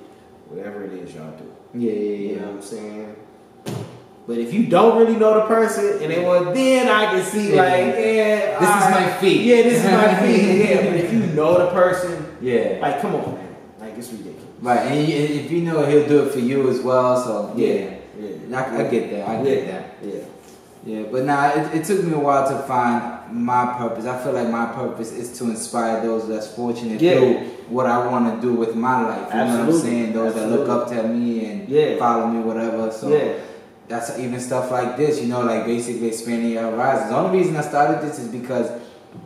whatever it is y'all do. You know what I'm saying? But if you don't really know the person, and they want, then I can see like, this is my fee. This is my fee. But if you know the person, like, come on, man, like it's ridiculous. And if you know he'll do it for you as well, so I get that. I get that. But now it took me a while to find my purpose. I feel like my purpose is to inspire those less fortunate through what I want to do with my life. You know what I'm saying? Those that look up to me and follow me, whatever. So. That's even stuff like this, you know, like basically expanding your horizons. The only reason I started this is because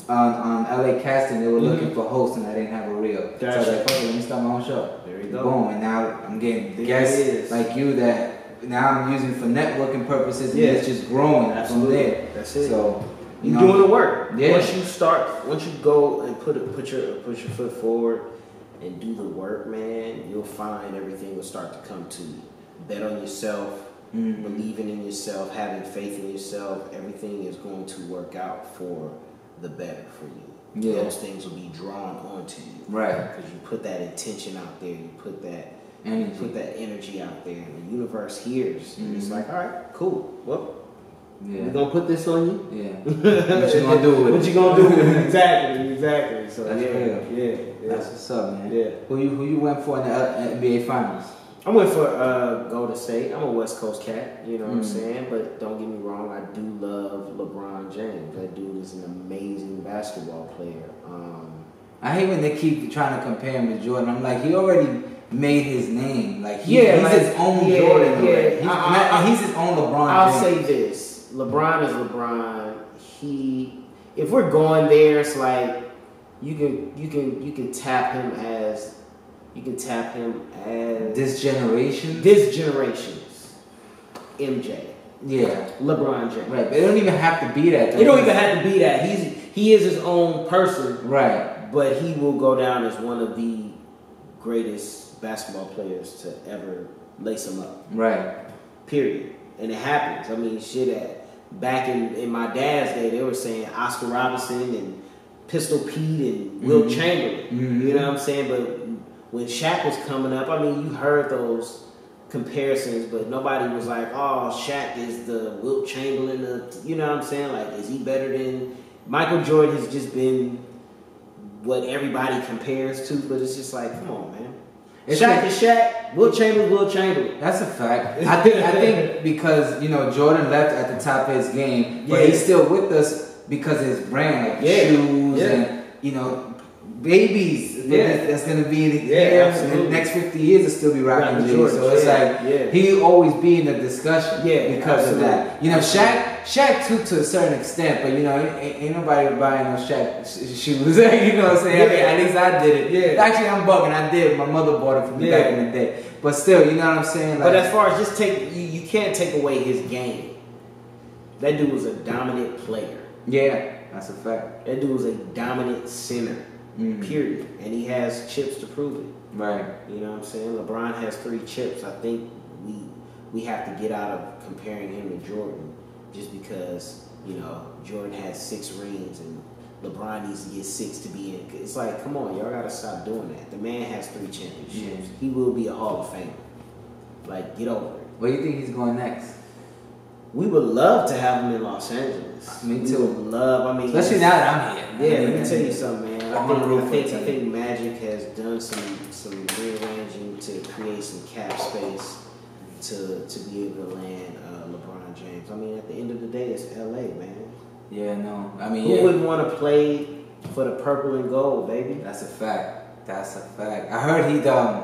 on LA Casting, they were looking for hosts and I didn't have a reel. So I was like, okay, let me start my own show. There you go. Boom, and now I'm getting guests like you that now I'm using for networking purposes and it's just growing from there. That's it. So, you're doing the work. Once you go and put your foot forward and do the work, man, you'll find everything will start to come to you. Bet on yourself. Believing in yourself, having faith in yourself, everything is going to work out for the better for you. Those things will be drawn onto you. Because you put that intention out there, you put that energy out there, and the universe hears. And it's like, all right, cool. Well, we're going to put this on you. What you going to do with it? What you going to do with it? Exactly. So, that's real. That's what's up, man. Who you went for in the NBA Finals? I went for Golden State. I'm a West Coast cat, you know what I'm saying? But don't get me wrong, I do love LeBron James. That dude is an amazing basketball player. I hate when they keep trying to compare him to Jordan. I'm like, he already made his name. Like, he's his own Jordan. He's his own LeBron James. I'll say this. LeBron is LeBron. If we're going there, it's like you can tap him as this generation's MJ. Yeah. LeBron James. Right, but it don't even have to be that. It don't even have to be that. He is his own person. Right. But he will go down as one of the greatest basketball players to ever lace him up. Right. Period. And it happens. I mean, back in my dad's day, they were saying Oscar Robertson and Pistol Pete and Will Chamberlain. You know what I'm saying? But when Shaq was coming up, I mean, you heard those comparisons, but nobody was like, oh, Shaq is the Wilt Chamberlain of, you know what I'm saying? Like, is he better than Michael Jordan? Has just been what everybody compares to, but it's just like, come on, man. Shaq is Shaq, Wilt Chamberlain. That's a fact. I think because, you know, Jordan left at the top of his game, but he's still with us because of his brand, like shoes and, you know, babies that's going to be in the next 50 years will still be rocking Jordan. So it's like he always be in the discussion because of that. You know, Shaq too to a certain extent, but you know, ain't nobody buying no Shaq shoes. You know what I'm saying? I mean, at least I did it. Actually, I'm bugging. I did. My mother bought it for me back in the day. But still, you know what I'm saying? Like, but as far as you can't take away his game. That dude was a dominant player. Yeah, that's a fact. That dude was a dominant center. Period. And he has chips to prove it. Right. You know what I'm saying? LeBron has 3 chips. I think we have to get out of comparing him to Jordan just because, you know, Jordan has 6 rings and LeBron needs to get 6 to be in. It's like, come on, y'all gotta stop doing that. The man has 3 championships. Yeah. He will be a Hall of Famer. Like, get over it. Where do you think he's going next? We would love to have him in Los Angeles. Me too. We would love. I mean, especially now that I'm here. Yeah, let me tell you something, man. I think Magic has done some rearranging to create some cap space to be able to land LeBron James. I mean, at the end of the day, it's LA, man. Yeah, no. I mean, who wouldn't want to play for the purple and gold, baby? That's a fact. That's a fact. I heard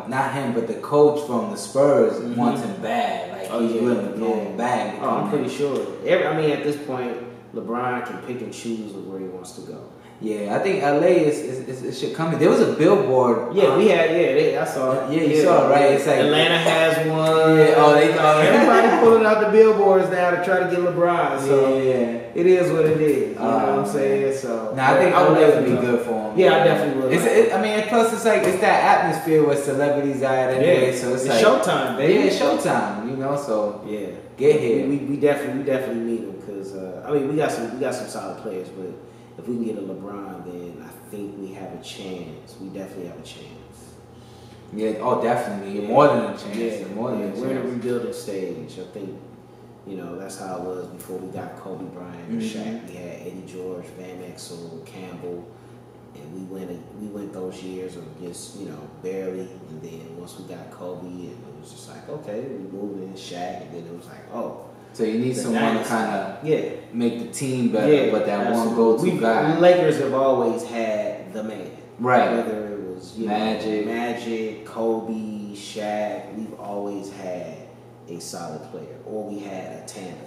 not him, but the coach from the Spurs wants him bad. Like, he's willing to throw him back. I'm pretty sure. I mean, at this point, LeBron can pick and choose of where he wants to go. Yeah, I think LA is should come in. There was a billboard. Yeah, we had. I saw it. Yeah, you saw it, right? It's like Atlanta has one. Yeah, everybody pulling out the billboards now to try to get LeBron. So it is what it is. You know what I'm saying? So I think I would definitely be good for him. Yeah, I definitely would. I mean, plus it's like it's that atmosphere where celebrities are anyway. So it's like showtime, baby. Yeah, it's showtime. You know, so get here. We definitely need him because I mean we got some solid players, but if we can get a LeBron, then I think we have a chance. We definitely have a chance. Yeah, definitely. More than a chance. We're in a rebuilding stage. I think, you know, that's how it was before we got Kobe Bryant and Shaq. We had Eddie George, Van Exel, Campbell, and we went those years of just, you know, barely. And then once we got Kobe, and it was just like, okay, we moved in Shaq, and then it was like, oh. So you need someone to kind of make the team better, but that one go-to guy. Lakers have always had the man, right? Whether it was Magic, Kobe, Shaq, we've always had a solid player, or we had a tandem,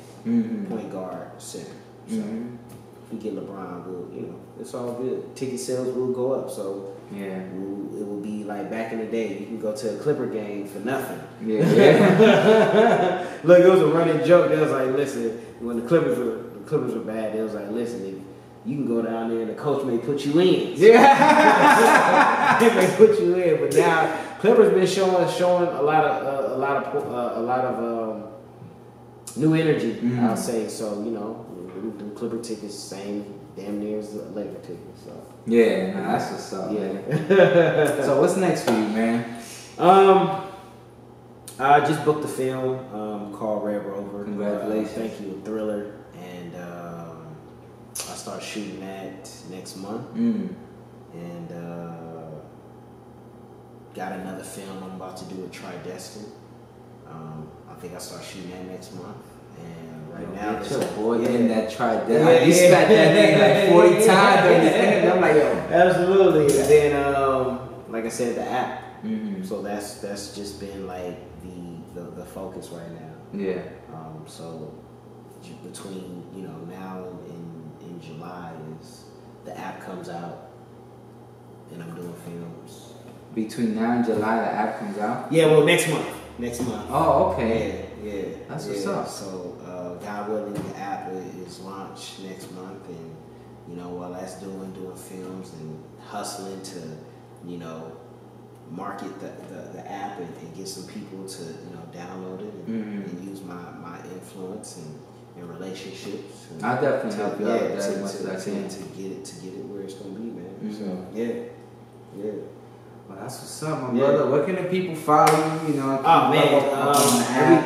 point guard, center. So if we get LeBron, it's all good. Ticket sales will go up, so. Yeah, it will be like back in the day. You can go to a Clipper game for nothing. Yeah. Look, it was a running joke. They was like, listen, when the Clippers were bad, they was like, listen, you can go down there and the coach may put you in. Yeah, they may put you in. But now Clippers been showing a lot of new energy. I'll say so. You know, the Clipper tickets same damn near as the Laker tickets. So. Yeah, that's what's up, man. So what's next for you, man? I just booked a film called Red Rover. Congratulations. Thank you, Thriller. And I start shooting that next month. And got another film I'm about to do with try Destin. I think I start shooting that next month. And right now, get your boy in that try Destin. You spat that name like 40 times during this interview. I'm like, yo. Absolutely. And then, like I said, the app. So that's just been like the focus right now. Yeah. So between now and in July is the app comes out and I'm doing films. Between now and July, the app comes out? Yeah, well, next month. Next month. Oh, okay. Yeah. That's what's up. So, God willing, the app is launched next month, and while that's doing films and hustling to market the app and get some people to download it and use my influence and relationships. And I'll definitely help you out as much as I can to get it where it's gonna be, man. So yeah. Well, that's what's up, my brother. Where can the people follow you? Oh man,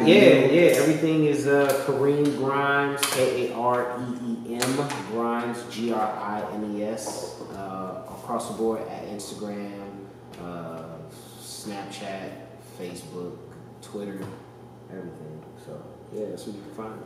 everything is KAREEM Grimes, KAREEM Grimes, GRIMES, across the board at Instagram, Snapchat, Facebook, Twitter, everything. So yeah, that's where you can find me.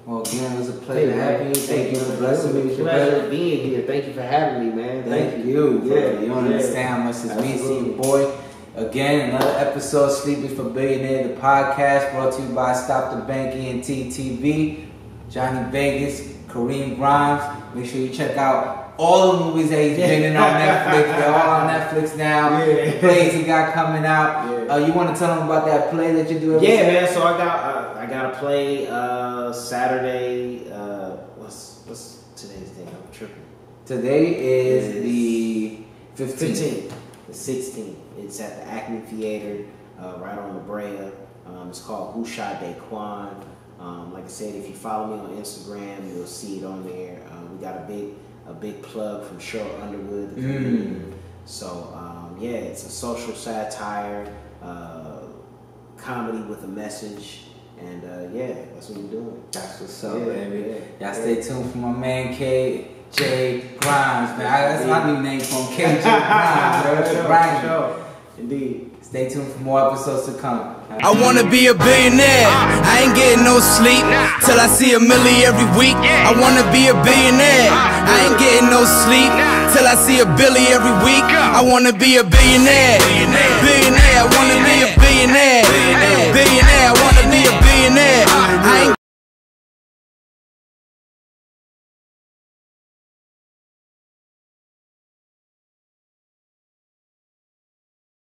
Well, again, it was a pleasure having you. Thank you for blessing me with your pleasure being here. Thank you for having me, man. Thank you. Yeah, you don't understand how much this means to you, boy. Again, another episode of Sleepers for Billionaires, the podcast brought to you by Stop the Bank ENT TV, Johnny Vegas, KAREEM Grimes. Make sure you check out all the movies that he's been in on Netflix. They're all on Netflix now. The plays he got coming out. You want to tell them about that play that you do every Saturday? Man. So I got a play Saturday. What's today's date? I'm tripping. Today is the 15th. The 16th. It's at the Acme Theater, right on La Brea. It's called Who Shot Daquan. Like I said, if you follow me on Instagram, you'll see it on there. We got a big plug from Cheryl Underwood, the comedian. So it's a social satire, comedy with a message, and that's what we're doing. That's what's up, baby. Y'all stay tuned for my man KJ Grimes, man. That's my new name for him, KJ Grimes. Grimes Show. Indeed. Stay tuned for more episodes to come. I wanna be a billionaire. I ain't getting no sleep till I see $1 million every week. I wanna be a billionaire. I ain't getting no sleep till I see $1 billion every week. I wanna be a billionaire. Billionaire. I wanna be a billionaire. Billionaire. I wanna